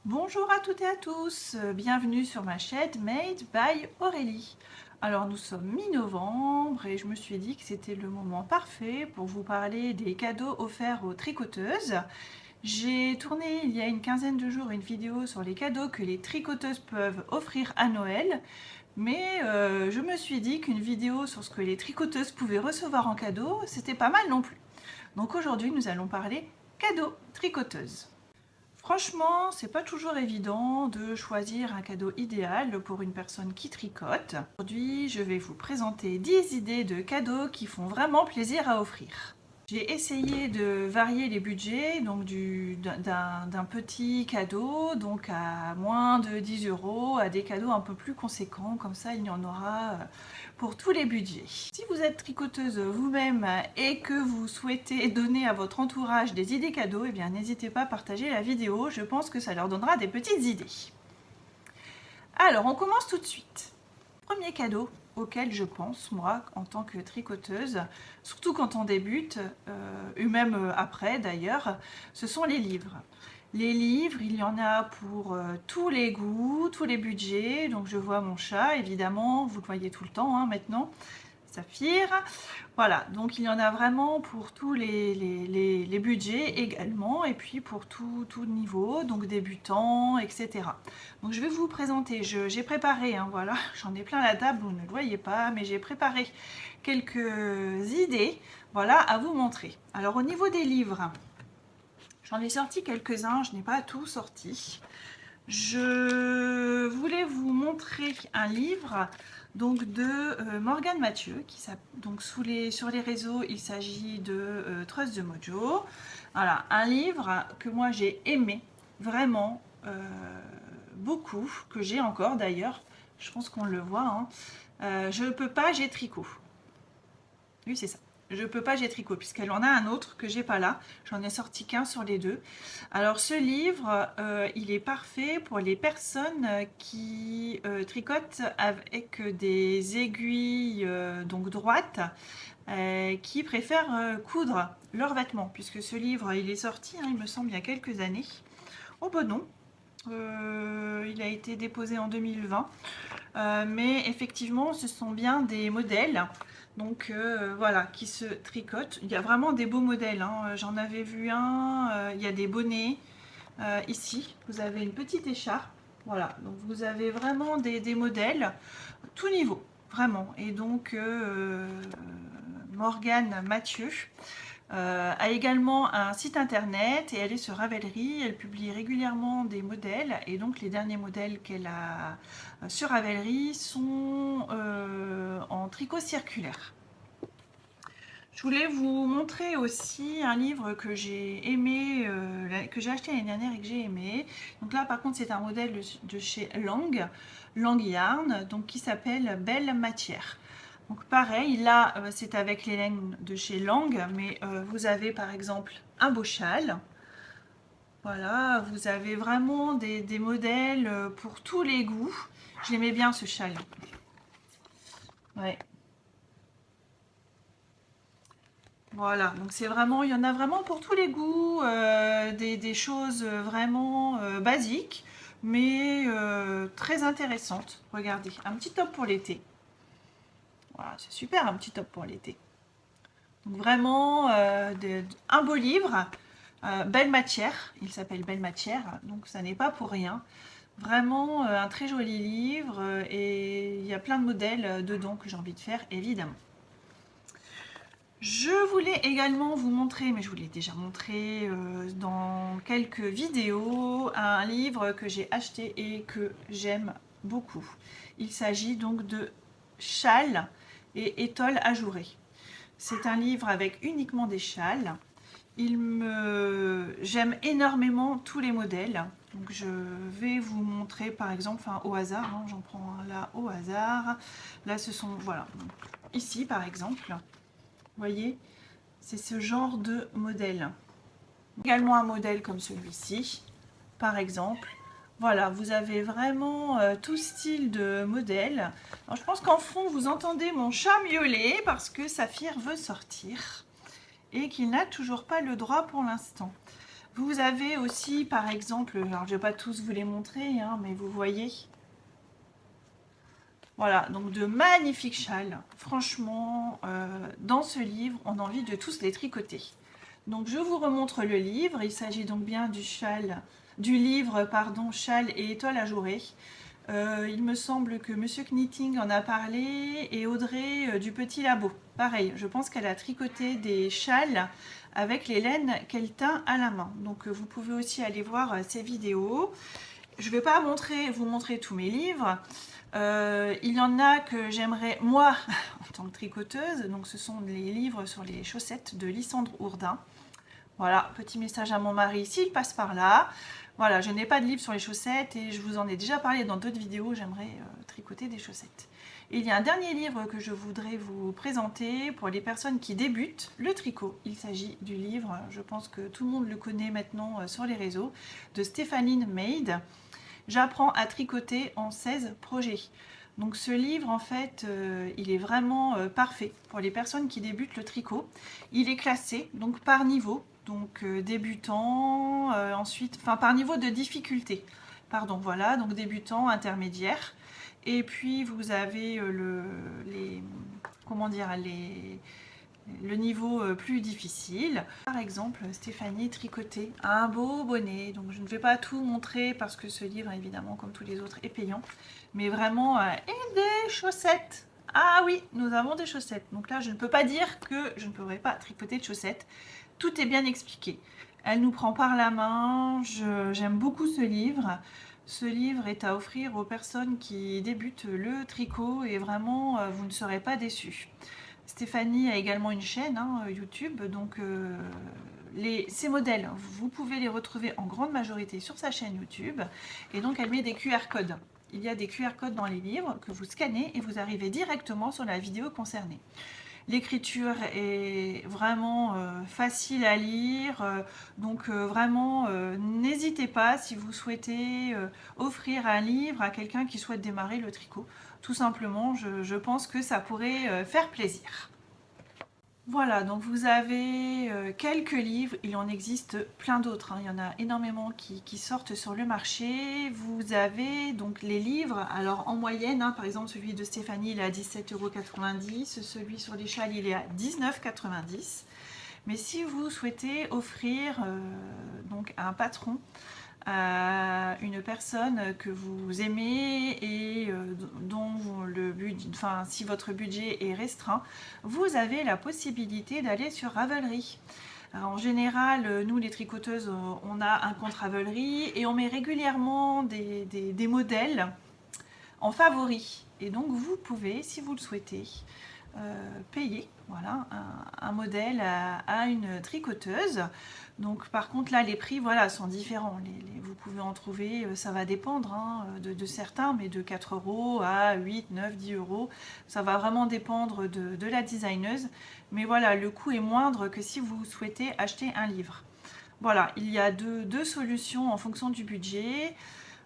Bonjour à toutes et à tous, bienvenue sur ma chaîne Made by Aurélie. Alors nous sommes mi-novembre et je me suis dit que c'était le moment parfait pour vous parler des cadeaux offerts aux tricoteuses. J'ai tourné il y a une quinzaine de jours une vidéo sur les cadeaux que les tricoteuses peuvent offrir à Noël, mais je me suis dit qu'une vidéo sur ce que les tricoteuses pouvaient recevoir en cadeau, c'était pas mal non plus. Donc aujourd'hui nous allons parler cadeaux tricoteuses. Franchement, c'est pas toujours évident de choisir un cadeau idéal pour une personne qui tricote. Aujourd'hui, je vais vous présenter 10 idées de cadeaux qui font vraiment plaisir à offrir. J'ai essayé de varier les budgets, donc d'un petit cadeau, donc à moins de 10 € à des cadeaux un peu plus conséquents, comme ça il y en aura pour tous les budgets. Si vous êtes tricoteuse vous-même et que vous souhaitez donner à votre entourage des idées cadeaux, eh bien n'hésitez pas à partager la vidéo, je pense que ça leur donnera des petites idées. Alors on commence tout de suite. Premier cadeau auquel je pense, moi, en tant que tricoteuse, surtout quand on débute, et même après d'ailleurs, ce sont les livres. Les livres, il y en a pour tous les goûts, tous les budgets. Donc je vois mon chat, évidemment, vous le voyez tout le temps hein, maintenant, Saphir. Voilà, donc il y en a vraiment pour tous les budgets également, et puis pour tout niveau, donc débutants, etc. Donc je vais vous présenter, j'ai préparé, hein, voilà, j'en ai plein la table, vous ne le voyez pas, mais j'ai préparé quelques idées, voilà, à vous montrer. Alors au niveau des livres, j'en ai sorti quelques-uns, je n'ai pas tout sorti. Je voulais vous montrer un livre donc de Morgane Mathieu, donc sur les réseaux, il s'agit de Trust de Mojo. Voilà, un livre que moi j'ai aimé vraiment beaucoup, que j'ai encore d'ailleurs, je pense qu'on le voit. Hein. Je peux pas, j'ai tricot. Oui, c'est ça. Je peux pas, j'ai tricot, puisqu'elle en a un autre que j'ai pas là. J'en ai sorti qu'un sur les deux. Alors ce livre, il est parfait pour les personnes qui tricotent avec des aiguilles donc droites, qui préfèrent coudre leurs vêtements, puisque ce livre, il est sorti, hein, il me semble, il y a quelques années. Oh ben non, il a été déposé en 2020. Mais effectivement, ce sont bien des modèles. Donc voilà, qui se tricotent. Il y a vraiment des beaux modèles. Hein. J'en avais vu un, il y a des bonnets. Ici, vous avez une petite écharpe. Voilà, donc vous avez vraiment des modèles, tout niveau, vraiment. Et donc, Morgane Mathieu a également un site internet et elle est sur Ravelry. Elle publie régulièrement des modèles et donc les derniers modèles qu'elle a sur Ravelry sont en tricot circulaire. Je voulais vous montrer aussi un livre que j'ai aimé, que j'ai acheté l'année dernière et que j'ai aimé. Donc là par contre c'est un modèle de chez Lang Yarn, donc qui s'appelle Belle Matière. Donc pareil, là c'est avec les laines de chez Lang, mais vous avez par exemple un beau châle. Voilà, vous avez vraiment des modèles pour tous les goûts. J'aimais bien ce châle. Ouais. Voilà, donc c'est vraiment, il y en a vraiment pour tous les goûts, des choses vraiment basiques, mais très intéressantes. Regardez, un petit top pour l'été. Voilà, c'est super un petit top pour l'été. Donc vraiment un beau livre, Belle Matière, il s'appelle Belle Matière, donc ça n'est pas pour rien. Vraiment un très joli livre et il y a plein de modèles dedans que j'ai envie de faire évidemment. Je voulais également vous montrer, mais je vous l'ai déjà montré dans quelques vidéos, un livre que j'ai acheté et que j'aime beaucoup. Il s'agit donc de Châles et étoiles ajourées. C'est un livre avec uniquement des châles. J'aime énormément tous les modèles. Donc je vais vous montrer par exemple, enfin au hasard, hein, j'en prends un là au hasard. Là ce sont, voilà, donc, ici par exemple. Vous voyez, c'est ce genre de modèle. Également un modèle comme celui-ci, par exemple. Voilà, vous avez vraiment tout style de modèle. Alors, je pense qu'en fond, vous entendez mon chat miauler parce que Saphir veut sortir et qu'il n'a toujours pas le droit pour l'instant. Vous avez aussi, par exemple, alors je ne vais pas tous vous les montrer, hein, mais vous voyez, voilà, donc de magnifiques châles. Franchement, dans ce livre, on a envie de tous les tricoter. Donc je vous remontre le livre. Il s'agit donc bien du livre, pardon, Châle et étoile ajourée. Il me semble que Monsieur Knitting en a parlé et Audrey du Petit Labo. Pareil, je pense qu'elle a tricoté des châles avec les laines qu'elle teint à la main. Donc vous pouvez aussi aller voir ses vidéos. Je ne vais pas vous montrer tous mes livres. Il y en a que j'aimerais, moi, en tant que tricoteuse. Donc ce sont les livres sur les chaussettes de Lysandre Hourdin. Voilà, petit message à mon mari s'il passe par là. Voilà, je n'ai pas de livre sur les chaussettes et je vous en ai déjà parlé dans d'autres vidéos. J'aimerais tricoter des chaussettes. Et il y a un dernier livre que je voudrais vous présenter pour les personnes qui débutent le tricot. Il s'agit du livre, je pense que tout le monde le connaît maintenant sur les réseaux, de Stéphanie Maid. J'apprends à tricoter en 16 projets. Donc ce livre, en fait, il est vraiment parfait pour les personnes qui débutent le tricot. Il est classé donc par niveau, donc débutant, ensuite, enfin par niveau de difficulté. Pardon, voilà, donc débutant, intermédiaire. Et puis vous avez comment dire, le niveau plus difficile. Par exemple, Stéphanie tricotait un beau bonnet. Donc je ne vais pas tout montrer parce que ce livre, évidemment, comme tous les autres, est payant. Mais vraiment, et des chaussettes. Ah oui, nous avons des chaussettes. Donc là, je ne peux pas dire que je ne pourrais pas tricoter de chaussettes. Tout est bien expliqué. Elle nous prend par la main. J'aime beaucoup ce livre. Ce livre est à offrir aux personnes qui débutent le tricot et vraiment, vous ne serez pas déçus. Stéphanie a également une chaîne YouTube, donc ces modèles, vous pouvez les retrouver en grande majorité sur sa chaîne YouTube. Et donc elle met des QR codes. Il y a des QR codes dans les livres que vous scannez et vous arrivez directement sur la vidéo concernée. L'écriture est vraiment facile à lire, donc vraiment n'hésitez pas si vous souhaitez offrir un livre à quelqu'un qui souhaite démarrer le tricot. Tout simplement, je pense que ça pourrait faire plaisir. Voilà, donc vous avez quelques livres, il en existe plein d'autres, il y en a énormément qui sortent sur le marché. Vous avez donc les livres, alors en moyenne, par exemple celui de Stéphanie il est à 17,90 €, celui sur les châles il est à 19,90 €. Mais si vous souhaitez offrir donc à un patron, à une personne que vous aimez et dont le budget, enfin si votre budget est restreint, vous avez la possibilité d'aller sur Ravelry. Alors, en général, nous les tricoteuses, on a un compte Ravelry et on met régulièrement des modèles en favori. Et donc vous pouvez, si vous le souhaitez, payer voilà, un modèle à une tricoteuse. Donc par contre là les prix voilà, sont différents. Vous pouvez en trouver, ça va dépendre de certains, mais de 4 € à 8, 9, 10 €. Ça va vraiment dépendre de la designeuse. Mais voilà, le coût est moindre que si vous souhaitez acheter un livre. Voilà, il y a deux solutions en fonction du budget.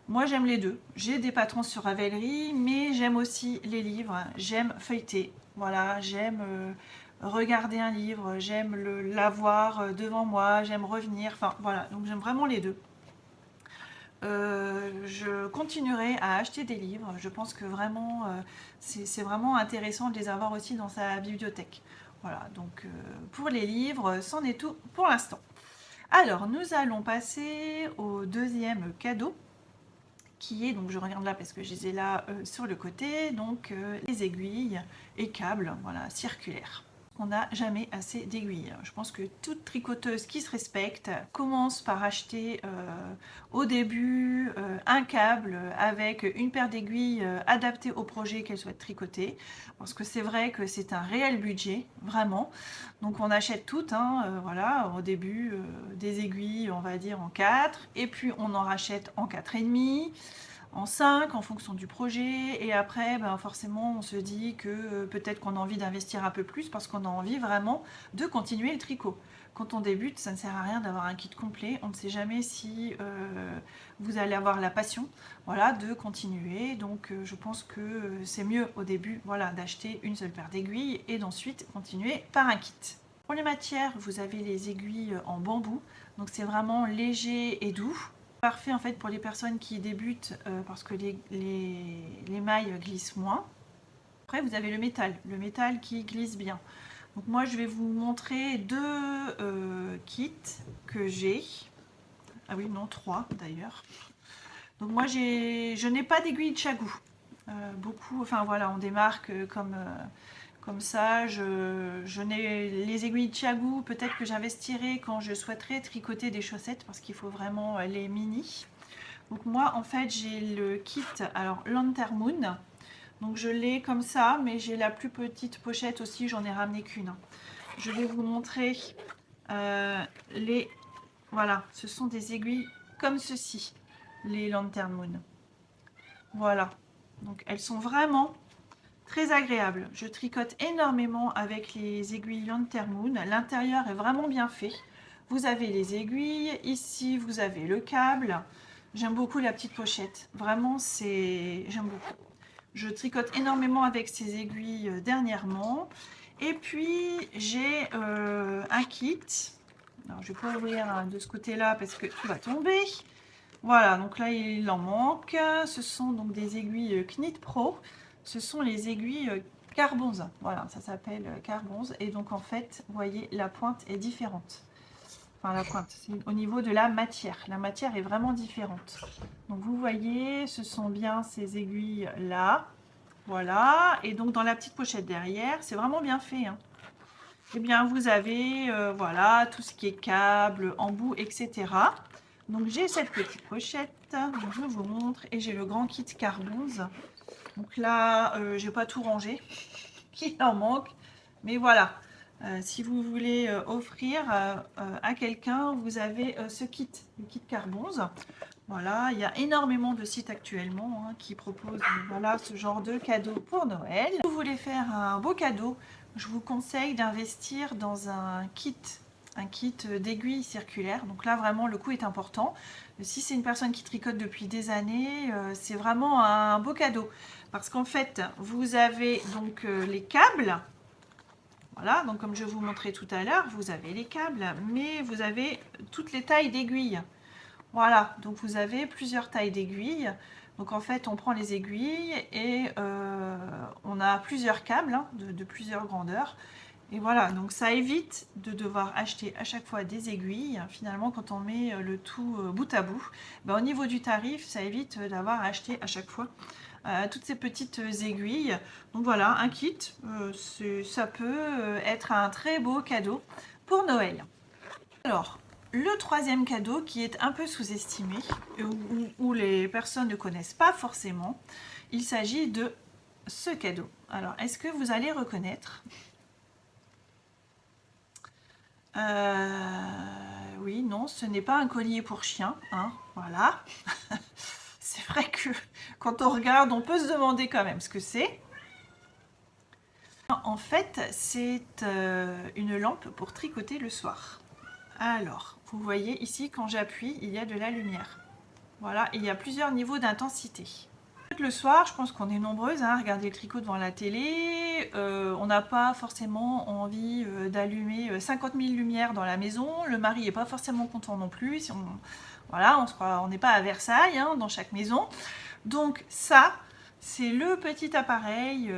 Moi j'aime les deux. J'ai des patrons sur Ravelry, mais j'aime aussi les livres. J'aime feuilleter. Voilà, j'aime regarder un livre, j'aime l'avoir devant moi, j'aime revenir. Enfin voilà, donc j'aime vraiment les deux. Je continuerai à acheter des livres. Je pense que vraiment, c'est vraiment intéressant de les avoir aussi dans sa bibliothèque. Voilà, donc pour les livres, c'en est tout pour l'instant. Alors, nous allons passer au deuxième cadeau qui est, donc je regarde là parce que je les ai là sur le côté, donc les aiguilles et câbles, voilà, circulaires. On n'a jamais assez d'aiguilles. Je pense que toute tricoteuse qui se respecte commence par acheter au début un câble avec une paire d'aiguilles adaptée au projet qu'elle souhaite tricoter. Parce que c'est vrai que c'est un réel budget, vraiment. Donc on achète toutes, voilà, au début des aiguilles, on va dire en 4, et puis on en rachète en 4,5, en 5 en fonction du projet, et après forcément on se dit que peut-être qu'on a envie d'investir un peu plus parce qu'on a envie vraiment de continuer le tricot. Quand on débute, ça ne sert à rien d'avoir un kit complet, on ne sait jamais si vous allez avoir la passion, voilà, de continuer. Donc je pense que c'est mieux au début, voilà, d'acheter une seule paire d'aiguilles et d'ensuite continuer par un kit. Pour les matières, vous avez les aiguilles en bambou, donc c'est vraiment léger et doux. Parfait en fait pour les personnes qui débutent parce que les mailles glissent moins. Après vous avez le métal qui glisse bien. Donc moi je vais vous montrer deux kits que j'ai. Ah oui non, trois d'ailleurs. Donc moi je n'ai pas d'aiguille de Chagou. Beaucoup, enfin voilà, on démarque comme ça. Je n'ai les aiguilles de Chagou, peut-être que j'investirai quand je souhaiterais tricoter des chaussettes parce qu'il faut vraiment les mini. Donc moi en fait j'ai le kit, alors Lantern Moon. Donc je l'ai comme ça, mais j'ai la plus petite pochette aussi, j'en ai ramené qu'une. Je vais vous montrer les... Voilà, ce sont des aiguilles comme ceci, les Lantern Moon. Voilà, donc elles sont vraiment très agréables. Je tricote énormément avec les aiguilles Lantern Moon. L'intérieur est vraiment bien fait. Vous avez les aiguilles, ici vous avez le câble. J'aime beaucoup la petite pochette, vraiment j'aime beaucoup. Je tricote énormément avec ces aiguilles dernièrement. Et puis j'ai un kit. Alors je vais pas ouvrir de ce côté-là parce que tout va tomber. Voilà, donc là il en manque. Ce sont donc des aiguilles Knit Pro. Ce sont les aiguilles Carbonze. Voilà, ça s'appelle Carbonze. Et donc en fait, vous voyez, la pointe est différente. Enfin la pointe, c'est au niveau de la matière. La matière est vraiment différente. Donc vous voyez, ce sont bien ces aiguilles là. Voilà, et donc dans la petite pochette derrière, c'est vraiment bien fait. Hein. Eh bien, vous avez voilà tout ce qui est câble, embout, etc. Donc j'ai cette petite pochette, donc je vous montre, et j'ai le grand kit Carbonze. Donc là, j'ai pas tout rangé, il en manque, mais voilà. Si vous voulez offrir à quelqu'un, vous avez ce kit, le kit Carbonze. Voilà, il y a énormément de sites actuellement qui proposent voilà, ce genre de cadeau pour Noël. Si vous voulez faire un beau cadeau, je vous conseille d'investir dans un kit d'aiguilles circulaires. Donc là, vraiment, le coût est important. Si c'est une personne qui tricote depuis des années, c'est vraiment un beau cadeau. Parce qu'en fait, vous avez donc les câbles. Voilà, donc comme je vous montrais tout à l'heure, vous avez les câbles, mais vous avez toutes les tailles d'aiguilles. Voilà, donc vous avez plusieurs tailles d'aiguilles. Donc en fait, on prend les aiguilles et on a plusieurs câbles de plusieurs grandeurs. Et voilà, donc ça évite de devoir acheter à chaque fois des aiguilles. Finalement, quand on met le tout bout à bout, au niveau du tarif, ça évite d'avoir acheté à chaque fois toutes ces petites aiguilles. Donc voilà, un kit, ça peut être un très beau cadeau pour Noël. Alors, le troisième cadeau qui est un peu sous-estimé, où les personnes ne connaissent pas forcément, il s'agit de ce cadeau. Alors, est-ce que vous allez reconnaître? Oui, non, ce n'est pas un collier pour chien, hein, voilà. C'est vrai que quand on regarde, on peut se demander quand même ce que c'est. En fait, c'est une lampe pour tricoter le soir. Alors, vous voyez ici, quand j'appuie, il y a de la lumière. Voilà, il y a plusieurs niveaux d'intensité. Le soir, je pense qu'on est nombreuses à regarder le tricot devant la télé. On n'a pas forcément envie d'allumer 50 000 lumières dans la maison. Le mari n'est pas forcément content non plus. Si voilà, on n'est pas à Versailles, hein, dans chaque maison. Donc ça, c'est le petit appareil,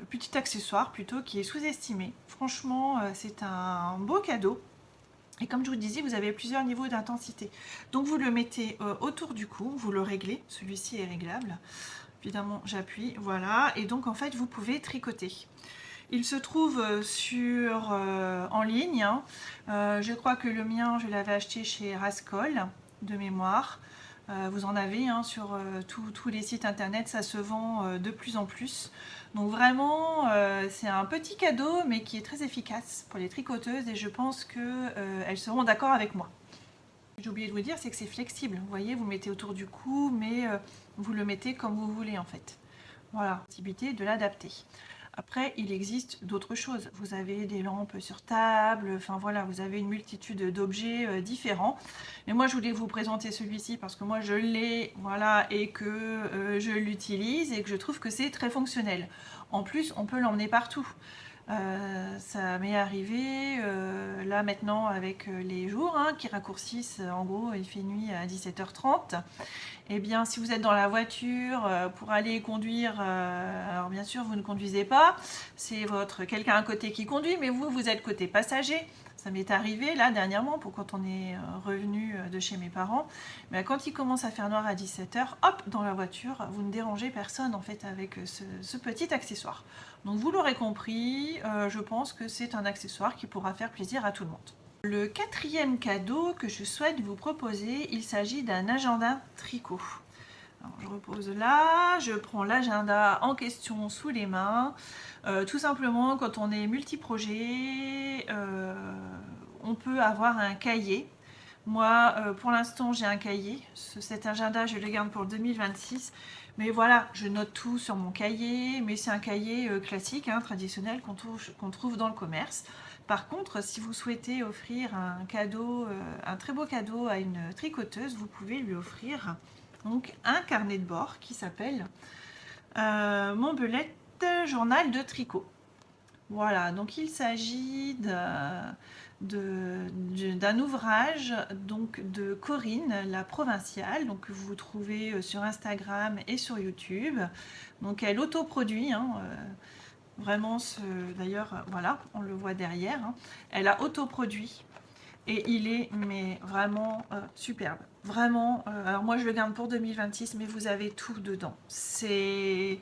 petit accessoire plutôt, qui est sous-estimé. Franchement, c'est un beau cadeau. Et comme je vous disais, vous avez plusieurs niveaux d'intensité. Donc vous le mettez autour du cou, vous le réglez. Celui-ci est réglable. Évidemment, j'appuie, voilà. Et donc en fait, vous pouvez tricoter. Il se trouve en ligne. Hein. Je crois que le mien, je l'avais acheté chez Rascol, de mémoire. Vous en avez sur tous les sites internet, ça se vend de plus en plus. Donc vraiment, c'est un petit cadeau, mais qui est très efficace pour les tricoteuses et je pense qu'elles seront d'accord avec moi. J'ai oublié de vous dire, c'est que c'est flexible. Vous voyez, vous mettez autour du cou, mais vous le mettez comme vous voulez en fait. Voilà, possibilité de l'adapter. Après, il existe d'autres choses. Vous avez des lampes sur table, enfin voilà, vous avez une multitude d'objets différents. Mais moi, je voulais vous présenter celui-ci parce que moi, je l'ai, voilà, et que je l'utilise et que je trouve que c'est très fonctionnel. En plus, on peut l'emmener partout. Ça m'est arrivé là maintenant avec les jours hein, qui raccourcissent, en gros il fait nuit à 17h30. Eh bien si vous êtes dans la voiture pour aller conduire, alors bien sûr vous ne conduisez pas, c'est votre quelqu'un à côté qui conduit, mais vous êtes côté passager. Ça m'est arrivé là dernièrement pour quand on est revenu de chez mes parents. Mais quand il commence à faire noir à 17h, hop, dans la voiture, vous ne dérangez personne en fait avec ce petit accessoire. Donc vous l'aurez compris, je pense que c'est un accessoire qui pourra faire plaisir à tout le monde. Le quatrième cadeau que je souhaite vous proposer, il s'agit d'un agenda tricot. Alors, je repose là, je prends l'agenda en question sous les mains. Tout simplement, quand on est multi-projet, on peut avoir un cahier. Moi, pour l'instant, j'ai un cahier. Cet agenda, je le garde pour le 2026. Mais voilà, je note tout sur mon cahier. Mais c'est un cahier classique, hein, traditionnel, qu'on trouve dans le commerce. Par contre, si vous souhaitez offrir un cadeau, un très beau cadeau à une tricoteuse, vous pouvez lui offrir donc un carnet de bord qui s'appelle Mon Belette Journal de tricot. Voilà, donc il s'agit d'un ouvrage donc de Corinne, la provinciale, donc que vous trouvez sur Instagram et sur YouTube. Donc elle autoproduit, hein, vraiment, d'ailleurs, voilà, on le voit derrière. Hein. Elle a autoproduit et il est mais vraiment superbe. Vraiment, alors moi je le garde pour 2026, mais vous avez tout dedans. C'est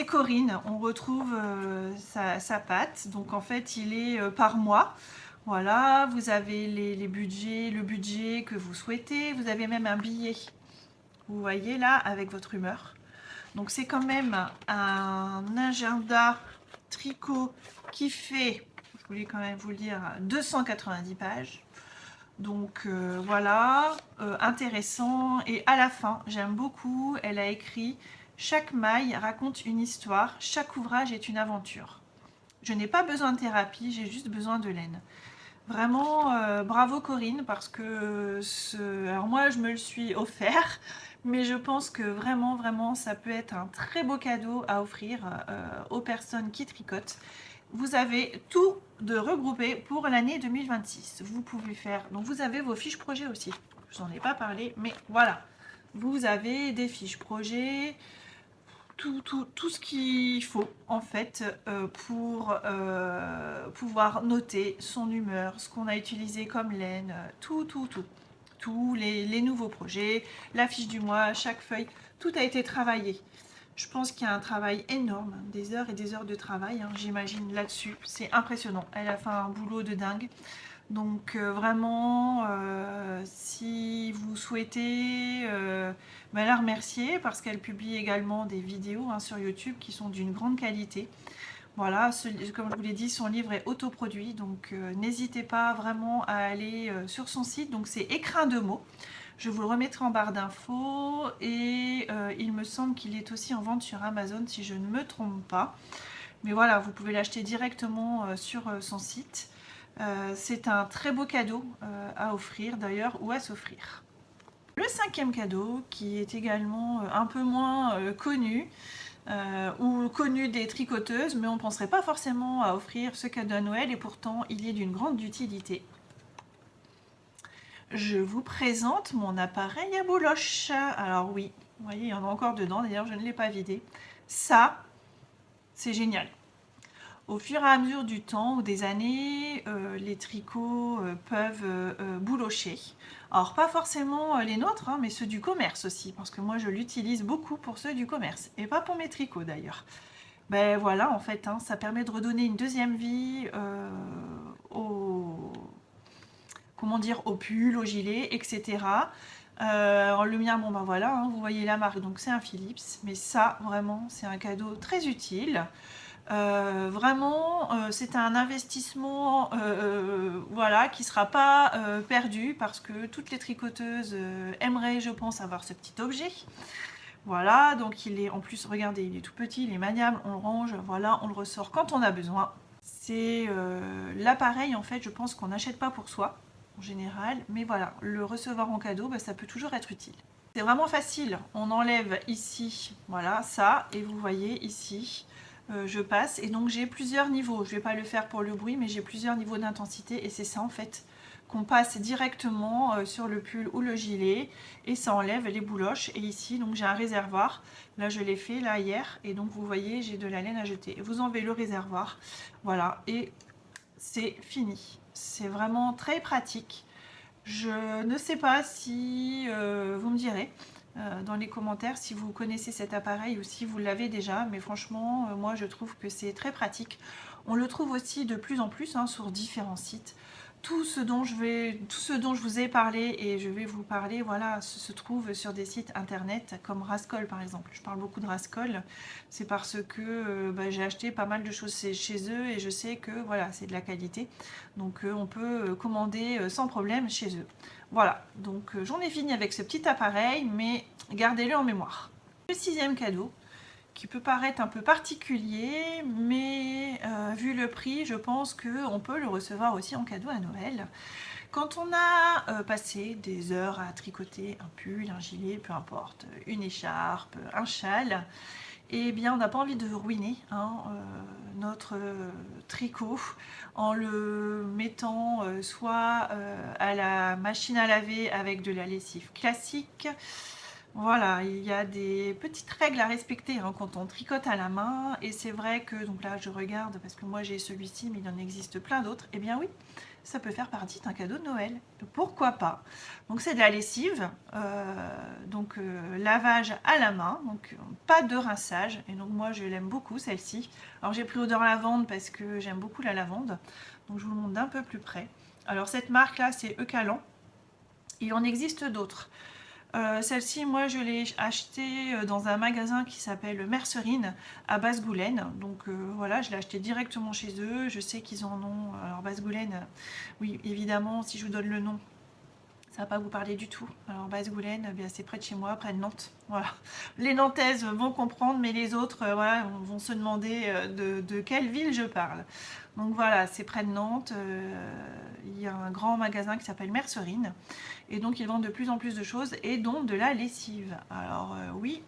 Corinne, on retrouve sa patte, donc en fait il est par mois. Voilà, vous avez les budgets, le budget que vous souhaitez, vous avez même un billet, vous voyez là, avec votre humeur. Donc c'est quand même un agenda tricot qui fait, je voulais quand même vous le dire, 290 pages. Donc voilà, intéressant. Et à la fin, j'aime beaucoup, elle a écrit « Chaque maille raconte une histoire, chaque ouvrage est une aventure. Je n'ai pas besoin de thérapie, j'ai juste besoin de laine. » Vraiment, bravo Corinne, parce que alors moi, je me le suis offert, mais je pense que vraiment, vraiment, ça peut être un très beau cadeau à offrir aux personnes qui tricotent. Vous avez tout de regroupé pour l'année 2026. Vous pouvez faire, donc vous avez vos fiches projet aussi. Je n'en ai pas parlé, mais voilà. Vous avez des fiches projet, tout ce qu'il faut en fait pour pouvoir noter son humeur, ce qu'on a utilisé comme laine, tous les nouveaux projets, la fiche du mois, chaque feuille, tout a été travaillé. Je pense qu'il y a un travail énorme, des heures et des heures de travail, hein, j'imagine là-dessus, c'est impressionnant. Elle a fait un boulot de dingue. Donc vraiment, si vous souhaitez la remercier, parce qu'elle publie également des vidéos hein, sur YouTube qui sont d'une grande qualité. Voilà, comme je vous l'ai dit, son livre est autoproduit, donc n'hésitez pas vraiment à aller sur son site. Donc c'est Écrin de mots. Je vous le remettrai en barre d'infos et il me semble qu'il est aussi en vente sur Amazon si je ne me trompe pas. Mais voilà, vous pouvez l'acheter directement sur son site. C'est un très beau cadeau à offrir d'ailleurs ou à s'offrir. Le cinquième cadeau qui est également un peu moins connu ou connu des tricoteuses, mais on ne penserait pas forcément à offrir ce cadeau à Noël et pourtant il est d'une grande utilité. Je vous présente mon appareil à bouloche. Alors oui, vous voyez, il y en a encore dedans, d'ailleurs je ne l'ai pas vidé. Ça, c'est génial. Au fur et à mesure du temps ou des années, les tricots peuvent boulocher. Alors pas forcément les nôtres, hein, mais ceux du commerce aussi, parce que moi je l'utilise beaucoup pour ceux du commerce, et pas pour mes tricots d'ailleurs. Ben voilà, en fait, hein, ça permet de redonner une deuxième vie au, comment dire, au pull, au gilet, etc. Alors le mien, bon ben voilà, hein, vous voyez la marque, donc c'est un Philips, mais ça, vraiment, c'est un cadeau très utile. Vraiment, c'est un investissement voilà, qui ne sera pas perdu parce que toutes les tricoteuses aimeraient, je pense, avoir ce petit objet. Voilà, donc il est en plus, regardez, il est tout petit, il est maniable, on le range, voilà, on le ressort quand on a besoin. C'est l'appareil, en fait, je pense qu'on n'achète pas pour soi, en général, mais voilà, le recevoir en cadeau, bah, ça peut toujours être utile. C'est vraiment facile, on enlève ici, voilà, ça, et vous voyez ici, je passe. Et donc j'ai plusieurs niveaux. Je vais pas le faire pour le bruit, mais j'ai plusieurs niveaux d'intensité. Et c'est ça en fait qu'on passe directement sur le pull ou le gilet. Et ça enlève les bouloches. Et ici, donc j'ai un réservoir. Là, je l'ai fait là hier. Et donc vous voyez, j'ai de la laine à jeter. Vous enlevez le réservoir. Voilà. Et c'est fini. C'est vraiment très pratique. Je ne sais pas si vous me direz dans les commentaires si vous connaissez cet appareil ou si vous l'avez déjà, mais franchement, moi je trouve que c'est très pratique. On le trouve aussi de plus en plus hein, sur différents sites. Tout ce dont je vous ai parlé et je vais vous parler, voilà, se trouve sur des sites internet comme Rascol par exemple. Je parle beaucoup de Rascol, c'est parce que j'ai acheté pas mal de choses chez eux et je sais que voilà, c'est de la qualité. Donc on peut commander sans problème chez eux. Voilà, donc j'en ai fini avec ce petit appareil, mais gardez-le en mémoire. Le sixième cadeau, qui peut paraître un peu particulier, mais vu le prix, je pense qu'on peut le recevoir aussi en cadeau à Noël. Quand on a passé des heures à tricoter un pull, un gilet, peu importe, une écharpe, un châle, eh bien on n'a pas envie de ruiner hein, notre tricot en le mettant soit à la machine à laver avec de la lessive classique. Voilà, il y a des petites règles à respecter hein, quand on tricote à la main. Et c'est vrai que, donc là je regarde parce que moi j'ai celui-ci, mais il en existe plein d'autres. Eh bien oui, ça peut faire partie d'un cadeau de Noël. Pourquoi pas? Donc c'est de la lessive, lavage à la main, donc pas de rinçage. Et donc moi je l'aime beaucoup celle-ci. Alors j'ai pris odeur lavande parce que j'aime beaucoup la lavande. Donc je vous le montre d'un peu plus près. Alors cette marque là c'est Eucalan. Il en existe d'autres. Celle-ci, moi, je l'ai achetée dans un magasin qui s'appelle Mercerine à Basse-Goulaine. Donc voilà, je l'ai acheté directement chez eux. Je sais qu'ils en ont. Alors Basse-Goulaine, oui, évidemment, si je vous donne le nom, ça va pas vous parler du tout. Alors Basse-Goulaine, eh bien c'est près de chez moi, près de Nantes. Voilà. Les Nantaises vont comprendre, mais les autres, voilà, vont se demander de quelle ville je parle. Donc voilà, c'est près de Nantes. Il y a un grand magasin qui s'appelle Mercerine. Et donc ils vendent de plus en plus de choses et dont de la lessive. Alors oui,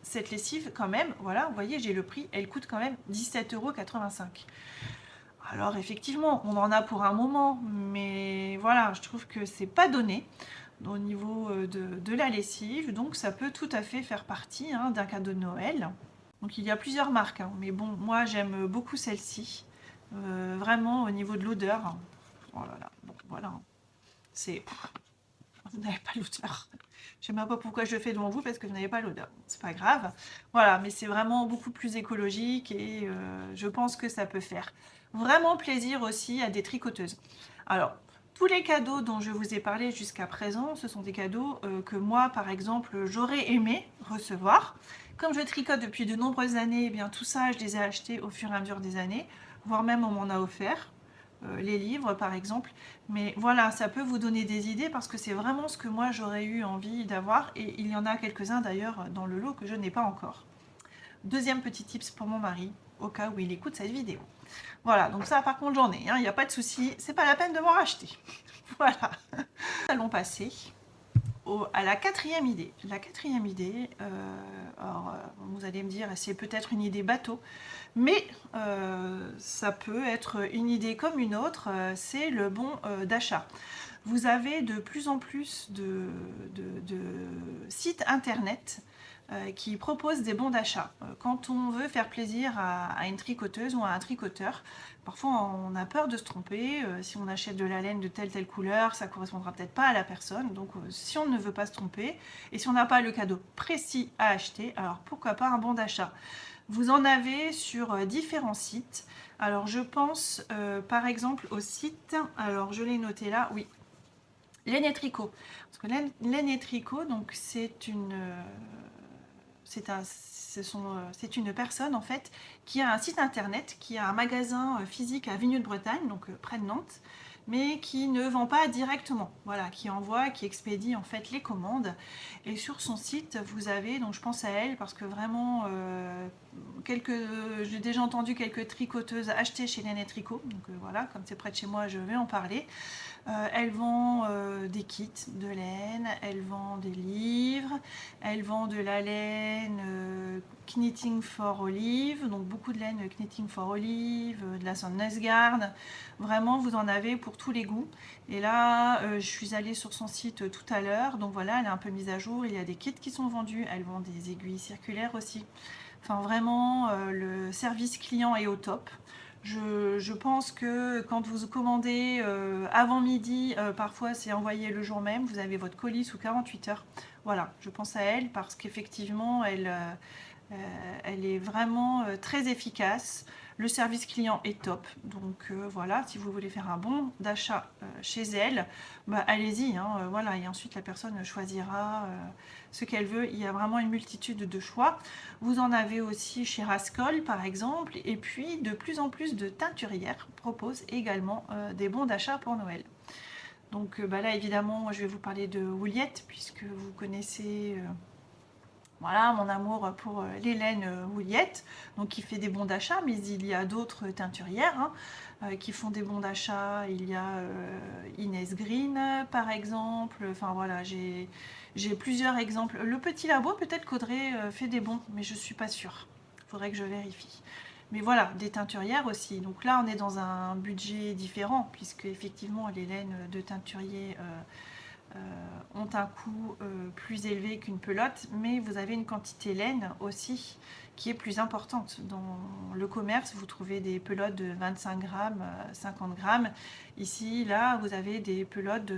cette lessive quand même, voilà, vous voyez j'ai le prix, elle coûte quand même 17,85 €. Alors effectivement, on en a pour un moment, mais voilà, je trouve que c'est pas donné au niveau de la lessive, donc ça peut tout à fait faire partie hein, d'un cadeau de Noël. Donc il y a plusieurs marques, hein, mais bon, moi j'aime beaucoup celle-ci, vraiment au niveau de l'odeur. Oh là là, bon voilà, c'est... Vous n'avez pas l'odeur. Je sais même pas pourquoi je le fais devant vous parce que vous n'avez pas l'odeur. C'est pas grave. Voilà, mais c'est vraiment beaucoup plus écologique et je pense que ça peut faire vraiment plaisir aussi à des tricoteuses. Alors, tous les cadeaux dont je vous ai parlé jusqu'à présent, ce sont des cadeaux que moi, par exemple, j'aurais aimé recevoir. Comme je tricote depuis de nombreuses années, eh bien tout ça, je les ai achetés au fur et à mesure des années, voire même on m'en a offert. Les livres par exemple, mais voilà, ça peut vous donner des idées parce que c'est vraiment ce que moi j'aurais eu envie d'avoir et il y en a quelques-uns d'ailleurs dans le lot que je n'ai pas encore. Deuxième petit tips pour mon mari, au cas où il écoute cette vidéo. Voilà, donc ça par contre j'en ai, il n'y a pas de souci, c'est pas la peine de m'en racheter. Voilà. Nous allons passer à la quatrième idée. La quatrième idée, vous allez me dire, c'est peut-être une idée bateau, mais ça peut être une idée comme une autre, c'est le bon d'achat. Vous avez de plus en plus de sites internet qui proposent des bons d'achat. Quand on veut faire plaisir à une tricoteuse ou à un tricoteur, parfois on a peur de se tromper. Si on achète de la laine de telle couleur, ça correspondra peut-être pas à la personne. Donc si on ne veut pas se tromper et si on n'a pas le cadeau précis à acheter, alors pourquoi pas un bon d'achat. Vous en avez sur différents sites. Alors je pense par exemple au site, alors je l'ai noté là, oui, Laine et Tricot. Parce que Laine et Tricot, donc c'est une personne en fait qui a un site internet, qui a un magasin physique à Vigneux de Bretagne, donc près de Nantes, mais qui ne vend pas directement, voilà, qui envoie, qui expédie en fait les commandes. Et sur son site, vous avez, donc je pense à elle parce que vraiment, j'ai déjà entendu quelques tricoteuses acheter chez Laine et Tricot, donc voilà, comme c'est près de chez moi, je vais en parler. Elle vend des kits de laine, elle vend des livres, elle vend de la laine Knitting for Olive, donc beaucoup de laine Knitting for Olive, de la Sandnesgarde. Vraiment, vous en avez pour tous les goûts. Et là, je suis allée sur son site tout à l'heure, donc voilà, elle est un peu mise à jour. Il y a des kits qui sont vendus, elle vend des aiguilles circulaires aussi. Enfin, vraiment, le service client est au top. Je pense que quand vous commandez avant midi, parfois c'est envoyé le jour même, vous avez votre colis sous 48 heures. Voilà, je pense à elle parce qu'effectivement, elle est vraiment très efficace. Le service client est top. Donc voilà, si vous voulez faire un bon d'achat chez elle, bah, allez-y. Hein, voilà, et ensuite la personne choisira ce qu'elle veut. Il y a vraiment une multitude de choix. Vous en avez aussi chez Rascol par exemple. Et puis de plus en plus de teinturières proposent également des bons d'achat pour Noël. Donc bah là évidemment je vais vous parler de Wouliette puisque vous connaissez voilà mon amour pour les laines Wouliette, donc qui fait des bons d'achat, mais il y a d'autres teinturières qui font des bons d'achat. Il y a Inès Green par exemple, enfin voilà, j'ai plusieurs exemples. Le Petit Labo, peut-être qu'Audrey fait des bons, mais je suis pas sûre, il faudrait que je vérifie. Mais voilà, des teinturières aussi. Donc là, on est dans un budget différent, puisque effectivement, les laines de teinturiers ont un coût plus élevé qu'une pelote, mais vous avez une quantité laine aussi qui est plus importante. Dans le commerce, vous trouvez des pelotes de 25 grammes, 50 grammes. Ici, là, vous avez des pelotes,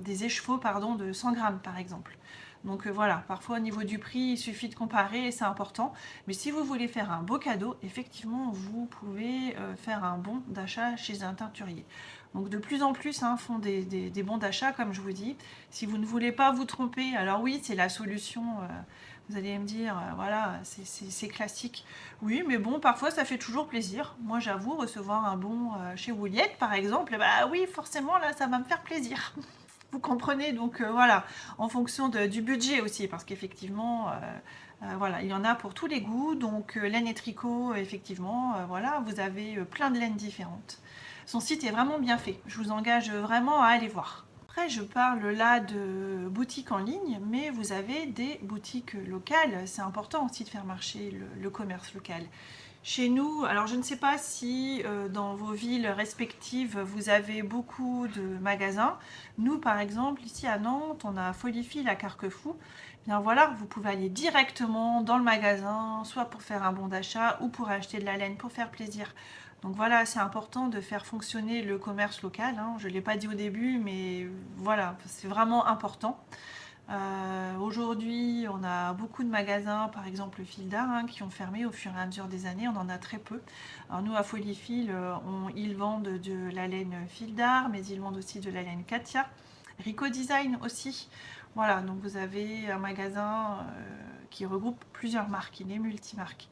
des écheveaux pardon, de 100 grammes par exemple. Donc voilà, parfois au niveau du prix, il suffit de comparer et c'est important. Mais si vous voulez faire un beau cadeau, effectivement, vous pouvez faire un bon d'achat chez un teinturier. Donc de plus en plus font des bons d'achat, comme je vous dis. Si vous ne voulez pas vous tromper, alors oui, c'est la solution. Vous allez me dire, voilà, c'est classique. Oui, mais bon, parfois ça fait toujours plaisir. Moi, j'avoue, recevoir un bon chez Wouliette, par exemple, bah oui, forcément, là, ça va me faire plaisir. Vous comprenez, donc voilà, en fonction du budget aussi, parce qu'effectivement, voilà, il y en a pour tous les goûts. Donc laine et tricot, effectivement, voilà, vous avez plein de laines différentes. Son site est vraiment bien fait, je vous engage vraiment à aller voir. Après, je parle là de boutiques en ligne, mais vous avez des boutiques locales. C'est important aussi de faire marcher le commerce local. Chez nous, alors je ne sais pas si dans vos villes respectives vous avez beaucoup de magasins. Nous par exemple ici à Nantes, on a Folifil à Carquefou. Bien voilà, vous pouvez aller directement dans le magasin, soit pour faire un bon d'achat ou pour acheter de la laine pour faire plaisir. Donc voilà, c'est important de faire fonctionner le commerce local. Je ne l'ai pas dit au début, mais voilà, c'est vraiment important. Aujourd'hui, on a beaucoup de magasins, par exemple le Fil d'Art, qui ont fermé au fur et à mesure des années. On en a très peu. Alors nous, à Folifil, ils vendent de la laine Fil d'Art, mais ils vendent aussi de la laine Katia. Rico Design aussi. Voilà, donc vous avez un magasin qui regroupe plusieurs marques, il est multimarques.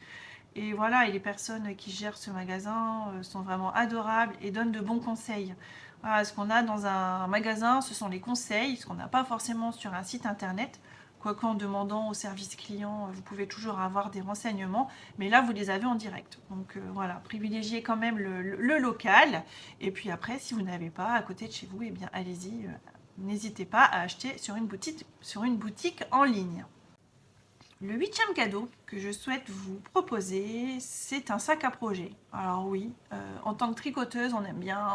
Et voilà, et les personnes qui gèrent ce magasin sont vraiment adorables et donnent de bons conseils. Voilà, ce qu'on a dans un magasin, ce sont les conseils, ce qu'on n'a pas forcément sur un site internet. Quoique en demandant au service client, vous pouvez toujours avoir des renseignements, mais là, vous les avez en direct. Donc voilà, privilégiez quand même le local. Et puis après, si vous n'avez pas à côté de chez vous, eh bien allez-y, n'hésitez pas à acheter sur une boutique en ligne. Le 8e cadeau que je souhaite vous proposer, c'est un sac à projet. Alors oui, en tant que tricoteuse, on aime bien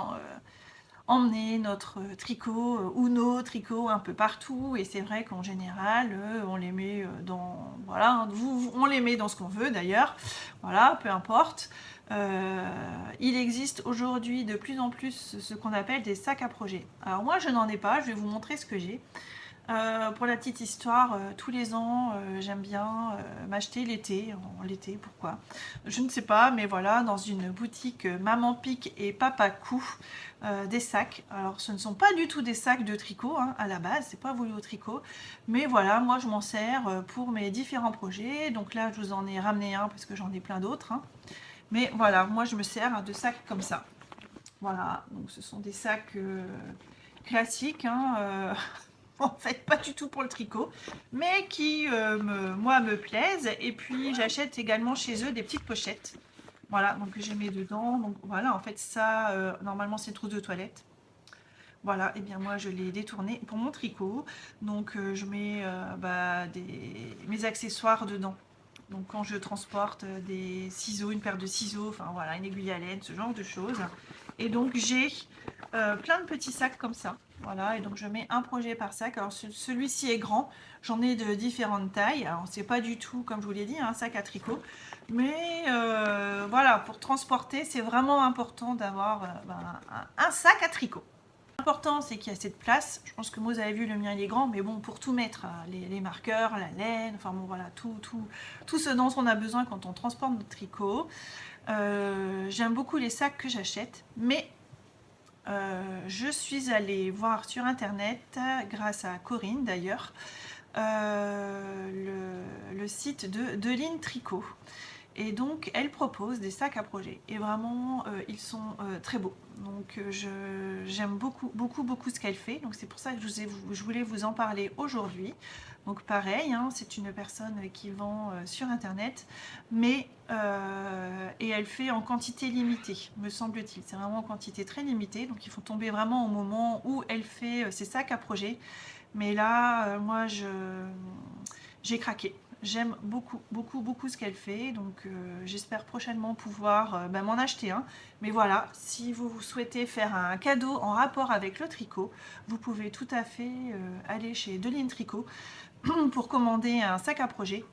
emmener notre tricot ou nos tricots un peu partout. Et c'est vrai qu'en général, on les met dans... Voilà, on les met dans ce qu'on veut d'ailleurs. Voilà, peu importe. Il existe aujourd'hui de plus en plus ce qu'on appelle des sacs à projet. Alors moi, je n'en ai pas, je vais vous montrer ce que j'ai. Pour la petite histoire, tous les ans, j'aime bien m'acheter l'été. L'été, pourquoi? Je ne sais pas, mais voilà, dans une boutique Maman Pique et Papa Cou, des sacs. Alors, ce ne sont pas du tout des sacs de tricot, à la base, c'est pas voulu au tricot. Mais voilà, moi, je m'en sers pour mes différents projets. Donc là, je vous en ai ramené un parce que j'en ai plein d'autres. Mais voilà, moi, je me sers de sacs comme ça. Voilà, donc ce sont des sacs classiques, hein, en fait pas du tout pour le tricot, mais qui moi me plaisent. Et puis j'achète également chez eux des petites pochettes. Voilà, donc j'ai mis dedans. Donc voilà, en fait ça, normalement c'est trousse de toilette. Voilà, et bien moi je l'ai détourné pour mon tricot. Donc je mets mes accessoires dedans. Donc quand je transporte des ciseaux, une paire de ciseaux, enfin voilà, une aiguille à laine, ce genre de choses. Et donc j'ai plein de petits sacs comme ça. Voilà, et donc je mets un projet par sac. Alors celui-ci est grand, j'en ai de différentes tailles. Alors c'est pas du tout, comme je vous l'ai dit, un sac à tricot. Mais voilà, pour transporter, c'est vraiment important d'avoir un sac à tricot. L'important, c'est qu'il y a cette place. Je pense que moi, vous avez vu, le mien, il est grand, mais bon, pour tout mettre, les marqueurs, la laine, enfin bon, voilà, tout ce dont on a besoin quand on transporte notre tricot. J'aime beaucoup les sacs que j'achète, mais je suis allée voir sur internet, grâce à Corinne d'ailleurs, le site de Line Tricot. Et donc, elle propose des sacs à projet. Et vraiment, ils sont très beaux. Donc, j'aime beaucoup, beaucoup, beaucoup ce qu'elle fait. Donc, c'est pour ça que je voulais vous en parler aujourd'hui. Donc, pareil, hein, c'est une personne qui vend sur Internet. Mais, et elle fait en quantité limitée, me semble-t-il. C'est vraiment en quantité très limitée. Donc, il faut tomber vraiment au moment où elle fait ses sacs à projet. Mais là, moi, j'ai craqué. J'aime beaucoup, beaucoup, beaucoup ce qu'elle fait. Donc, j'espère prochainement pouvoir m'en acheter un. Mais voilà, si vous souhaitez faire un cadeau en rapport avec le tricot, vous pouvez tout à fait aller chez Deline Tricot pour commander un sac à projet.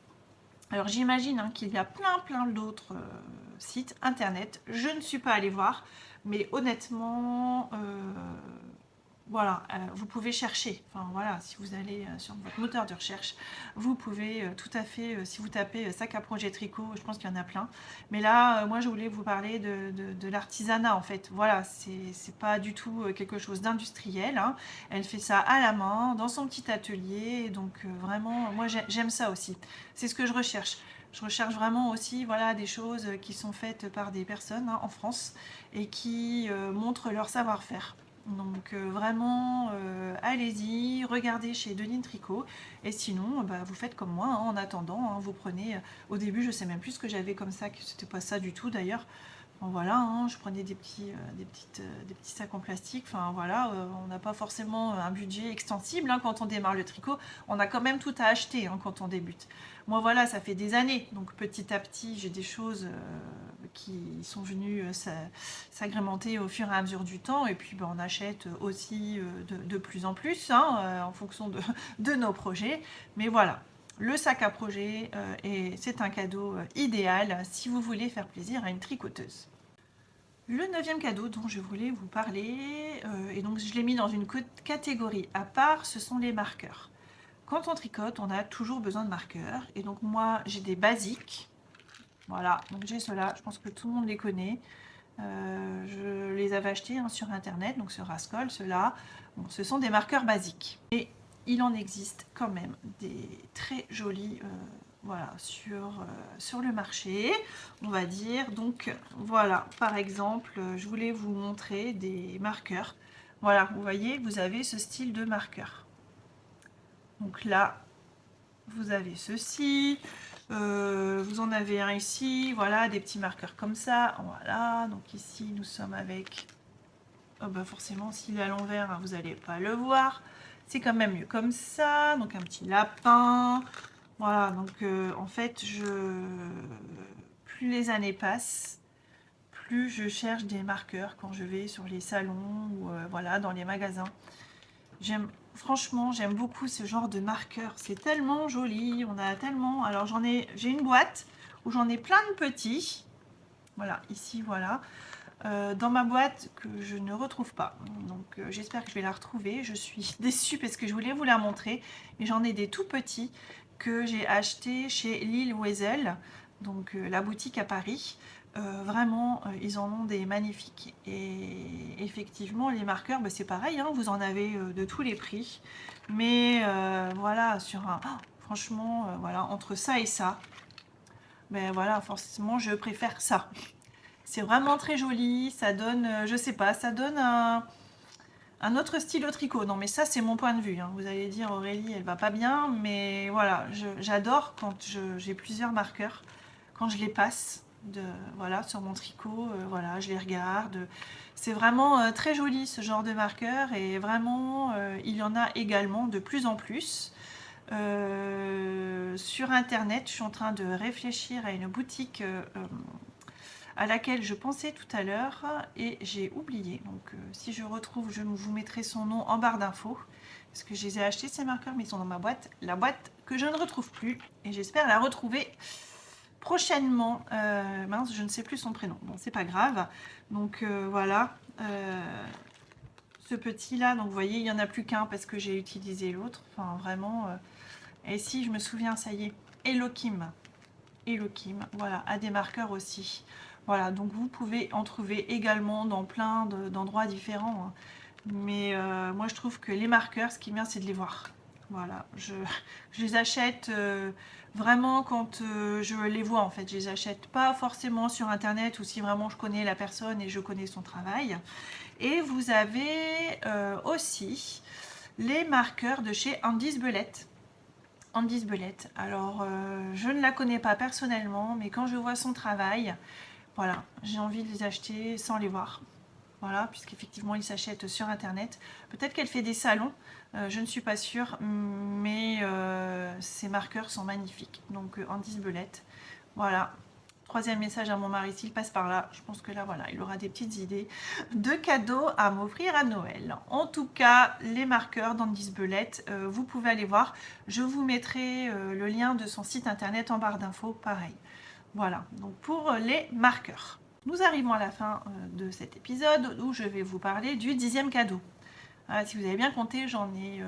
Alors, j'imagine qu'il y a plein d'autres sites internet. Je ne suis pas allée voir, mais honnêtement, voilà, vous pouvez chercher. Enfin voilà, si vous allez sur votre moteur de recherche, vous pouvez tout à fait, si vous tapez sac à projet tricot, je pense qu'il y en a plein. Mais là, moi je voulais vous parler de l'artisanat en fait. Voilà, c'est pas du tout quelque chose d'industriel, hein. Elle fait ça à la main, dans son petit atelier. Donc vraiment, moi j'aime ça aussi. C'est ce que je recherche. Je recherche vraiment aussi, voilà, des choses qui sont faites par des personnes, hein, en France, et qui montrent leur savoir-faire. Donc vraiment, allez-y, regardez chez Deline Tricot. Et sinon, vous faites comme moi, hein, en attendant, hein, vous prenez, au début je sais même plus ce que j'avais comme ça, que c'était pas ça du tout d'ailleurs. Bon, voilà, hein, je prenais des petits sacs en plastique. Enfin voilà, on n'a pas forcément un budget extensible, hein, quand on démarre le tricot. On a quand même tout à acheter, hein, quand on débute. Moi voilà, ça fait des années, donc petit à petit j'ai des choses qui sont venues s'agrémenter au fur et à mesure du temps. Et puis on achète aussi de plus en plus, hein, en fonction de nos projets. Mais voilà, le sac à projet, c'est un cadeau idéal si vous voulez faire plaisir à une tricoteuse. Le neuvième cadeau dont je voulais vous parler, et donc je l'ai mis dans une catégorie à part, ce sont les marqueurs. Quand on tricote, on a toujours besoin de marqueurs. Et donc moi, j'ai des basiques. Voilà, donc j'ai ceux-là, je pense que tout le monde les connaît. Je les avais achetés, hein, sur internet, donc sur Rascol, ceux-là. Bon, ce sont des marqueurs basiques. Et il en existe quand même des très jolis, voilà, sur le marché, on va dire. Donc voilà, par exemple, je voulais vous montrer des marqueurs. Voilà, vous voyez, vous avez ce style de marqueur. Donc là, vous avez ceci. Vous en avez un ici, voilà, des petits marqueurs comme ça. Voilà, donc ici, nous sommes avec... Oh bah forcément, s'il est à l'envers, vous n'allez pas le voir. C'est quand même mieux comme ça. Donc un petit lapin. Voilà, donc en fait, plus les années passent, plus je cherche des marqueurs quand je vais sur les salons ou voilà, dans les magasins. Franchement, j'aime beaucoup ce genre de marqueurs. C'est tellement joli. On a tellement... Alors j'ai une boîte où j'en ai plein de petits. Voilà, ici, voilà. Dans ma boîte que je ne retrouve pas. Donc j'espère que je vais la retrouver. Je suis déçue parce que je voulais vous la montrer. Mais j'en ai des tout petits que j'ai achetés chez Lille Wezel, donc la boutique à Paris. Vraiment, ils en ont des magnifiques. Et effectivement, les marqueurs, c'est pareil, hein, vous en avez de tous les prix. Mais voilà, sur un... Oh, franchement, voilà, entre ça et ça, voilà, forcément, je préfère ça. C'est vraiment très joli, ça donne, je sais pas, ça donne un autre style au tricot. Non mais ça c'est mon point de vue, hein. Vous allez dire Aurélie elle va pas bien, mais voilà, j'adore quand j'ai plusieurs marqueurs, quand je les passe voilà, sur mon tricot, voilà, je les regarde. C'est vraiment très joli ce genre de marqueur et vraiment il y en a également de plus en plus. Sur internet, je suis en train de réfléchir à une boutique à laquelle je pensais tout à l'heure et j'ai oublié. Donc si je retrouve, je vous mettrai son nom en barre d'infos. Parce que je les ai achetés ces marqueurs, mais ils sont dans ma boîte. La boîte que je ne retrouve plus. Et j'espère la retrouver prochainement. Mince, je ne sais plus son prénom. Bon, c'est pas grave. Donc voilà. Ce petit là, donc vous voyez, il n'y en a plus qu'un parce que j'ai utilisé l'autre. Enfin vraiment. Et si je me souviens, ça y est. Elohim. Elohim, voilà, a des marqueurs aussi. Voilà, donc vous pouvez en trouver également dans plein d'endroits différents, hein. Mais moi je trouve que les marqueurs, ce qui est bien, c'est de les voir. Voilà, je les achète vraiment quand je les vois en fait. Je les achète pas forcément sur internet ou si vraiment je connais la personne et je connais son travail. Et vous avez aussi les marqueurs de chez Andy's Belette. Andy's Belette. Alors, je ne la connais pas personnellement, mais quand je vois son travail, voilà, j'ai envie de les acheter sans les voir. Voilà, puisqu'effectivement, ils s'achètent sur Internet. Peut-être qu'elle fait des salons, je ne suis pas sûre, mais ces marqueurs sont magnifiques. Donc, Andy's Belette. Voilà. Troisième message à mon mari, s'il passe par là, je pense que là, voilà, il aura des petites idées de cadeaux à m'offrir à Noël. En tout cas, les marqueurs d'Andy's Belette, vous pouvez aller voir. Je vous mettrai le lien de son site internet en barre d'infos, pareil. Voilà, donc pour les marqueurs. Nous arrivons à la fin de cet épisode où je vais vous parler du 10e cadeau. Si vous avez bien compté, j'en ai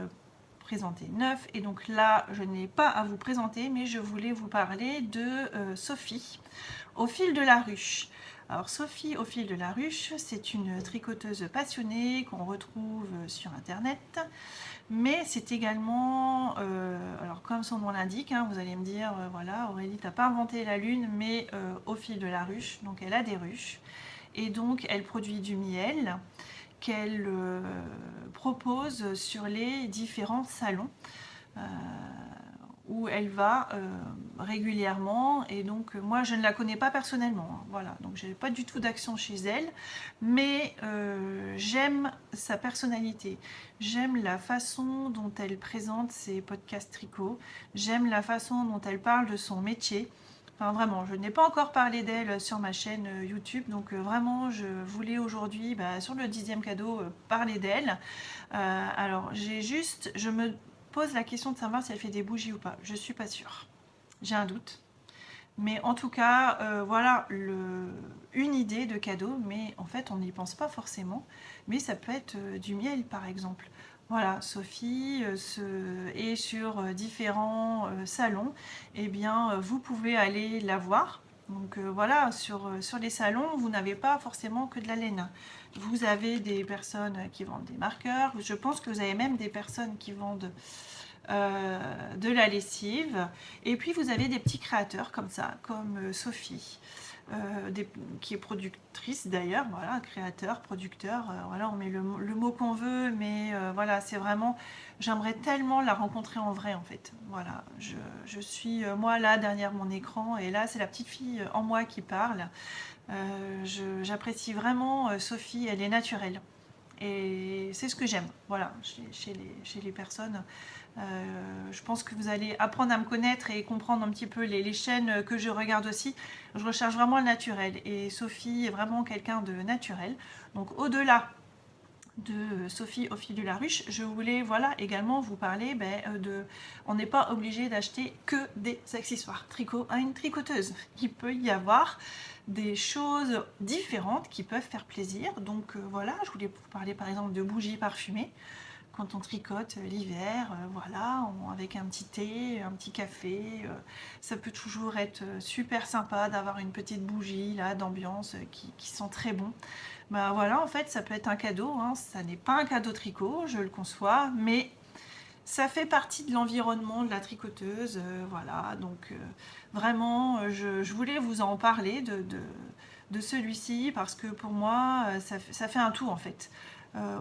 présenté 9 et donc là, je n'ai pas à vous présenter, mais je voulais vous parler de Sophie au fil de la ruche. Alors Sophie au fil de la ruche, c'est une tricoteuse passionnée qu'on retrouve sur internet, mais c'est également, alors comme son nom l'indique, hein, vous allez me dire, voilà Aurélie, t'as pas inventé la lune, mais au fil de la ruche, donc elle a des ruches, et donc elle produit du miel qu'elle propose sur les différents salons. Où elle va régulièrement et donc moi je ne la connais pas personnellement, hein, voilà, donc j'ai pas du tout d'action chez elle, mais j'aime sa personnalité, j'aime la façon dont elle présente ses podcasts tricot, j'aime la façon dont elle parle de son métier. Enfin, vraiment, je n'ai pas encore parlé d'elle sur ma chaîne YouTube, donc vraiment je voulais aujourd'hui sur le 10e cadeau parler d'elle. Alors je me pose la question de savoir si elle fait des bougies ou pas. Je suis pas sûre. J'ai un doute. Mais en tout cas, voilà une idée de cadeau, mais en fait on n'y pense pas forcément. Mais ça peut être du miel par exemple. Voilà, Sophie est sur différents salons. Eh bien, vous pouvez aller la voir. Donc voilà, sur les salons, vous n'avez pas forcément que de la laine. Vous avez des personnes qui vendent des marqueurs. Je pense que vous avez même des personnes qui vendent de la lessive. Et puis vous avez des petits créateurs comme ça, comme Sophie, qui est productrice d'ailleurs, voilà, créateur, producteur, voilà, on met le mot qu'on veut, mais voilà, c'est vraiment, j'aimerais tellement la rencontrer en vrai en fait. Voilà, je suis moi là derrière mon écran et là c'est la petite fille en moi qui parle. J'apprécie vraiment Sophie, elle est naturelle. Et c'est ce que j'aime, voilà, chez les personnes. Je pense que vous allez apprendre à me connaître et comprendre un petit peu les chaînes que je regarde aussi. Je recherche vraiment le naturel et Sophie est vraiment quelqu'un de naturel. Donc au-delà de Sophie au fil de la ruche, je voulais voilà également vous parler on n'est pas obligé d'acheter que des accessoires tricot à une tricoteuse. Il peut y avoir des choses différentes qui peuvent faire plaisir. Donc voilà, je voulais vous parler par exemple de bougies parfumées quand on tricote l'hiver, voilà, avec un petit thé, un petit café, ça peut toujours être super sympa d'avoir une petite bougie là d'ambiance qui sent très bon. Voilà, en fait, ça peut être un cadeau, hein. Ça n'est pas un cadeau tricot, je le conçois, mais ça fait partie de l'environnement de la tricoteuse, voilà, donc vraiment, je voulais vous en parler de celui-ci parce que pour moi, ça fait un tout en fait.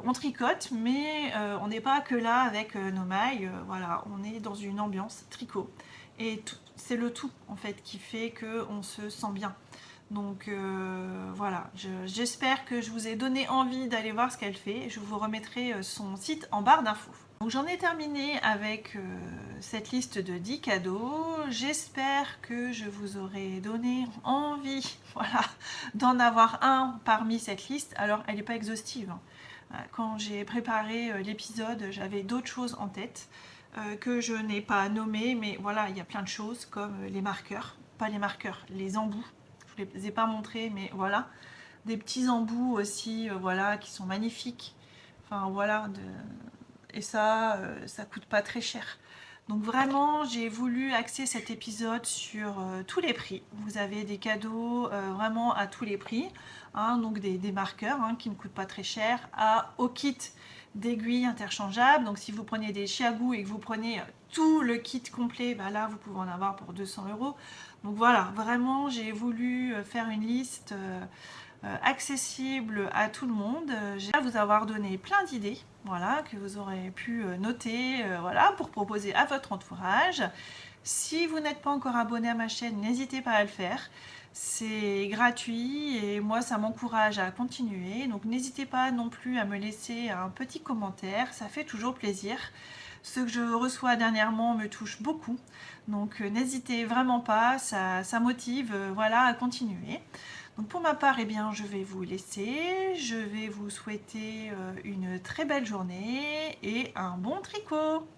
On tricote, mais on n'est pas que là avec nos mailles, voilà, on est dans une ambiance tricot. Et c'est le tout en fait qui fait qu'on se sent bien. Donc voilà, j'espère que je vous ai donné envie d'aller voir ce qu'elle fait. Je vous remettrai son site en barre d'infos. Donc j'en ai terminé avec cette liste de 10 cadeaux. J'espère que je vous aurai donné envie, voilà, d'en avoir un parmi cette liste. Alors elle n'est pas exhaustive, hein. Quand j'ai préparé l'épisode, j'avais d'autres choses en tête que je n'ai pas nommées, mais voilà, il y a plein de choses comme les marqueurs, pas les marqueurs, les embouts. Je ne les ai pas montrés, mais voilà, des petits embouts aussi, voilà, qui sont magnifiques. Enfin voilà, et ça coûte pas très cher. Donc vraiment, j'ai voulu axer cet épisode sur tous les prix. Vous avez des cadeaux vraiment à tous les prix, hein, donc des marqueurs hein, qui ne coûtent pas très cher, au kit d'aiguilles interchangeables. Donc si vous prenez des chiagous et que vous prenez tout le kit complet, bah là vous pouvez en avoir pour 200 €. Donc voilà, vraiment j'ai voulu faire une liste accessible à tout le monde. J'espère vous avoir donné plein d'idées, voilà, que vous aurez pu noter, voilà, pour proposer à votre entourage. Si vous n'êtes pas encore abonné à ma chaîne, n'hésitez pas à le faire. C'est gratuit et moi ça m'encourage à continuer. Donc n'hésitez pas non plus à me laisser un petit commentaire, ça fait toujours plaisir. Ce que je reçois dernièrement me touche beaucoup. Donc n'hésitez vraiment pas, ça motive voilà, à continuer. Donc pour ma part, eh bien, je vais vous laisser. Je vais vous souhaiter une très belle journée et un bon tricot.